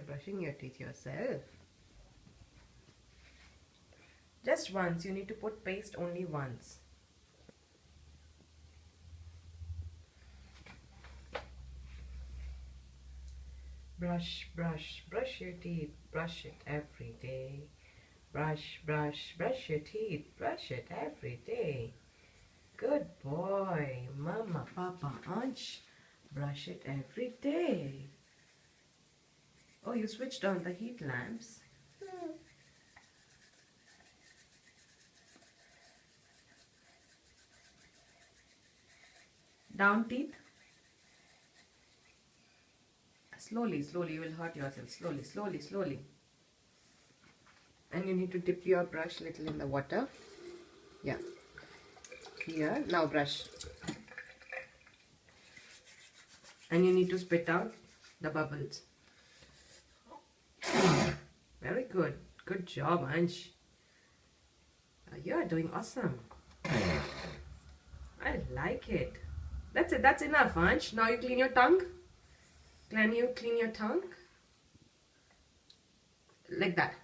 brushing your teeth yourself. Just once. You need to put paste only once. Brush, brush, brush your teeth. Brush it every day. Brush, brush, brush your teeth. Brush it every day. Good boy. Mama, Papa, Ansh. Brush it every day. Oh, you switched on the heat lamps. Down teeth. Slowly, slowly, you will hurt yourself. Slowly, slowly, slowly. And you need to dip your brush little in the water. Yeah. Here, now brush. And you need to spit out the bubbles. Very good. Good job, Ansh. You're doing awesome. I like it. That's it. That's enough, Ansh. Now you clean your tongue. Can you clean your tongue? Like that.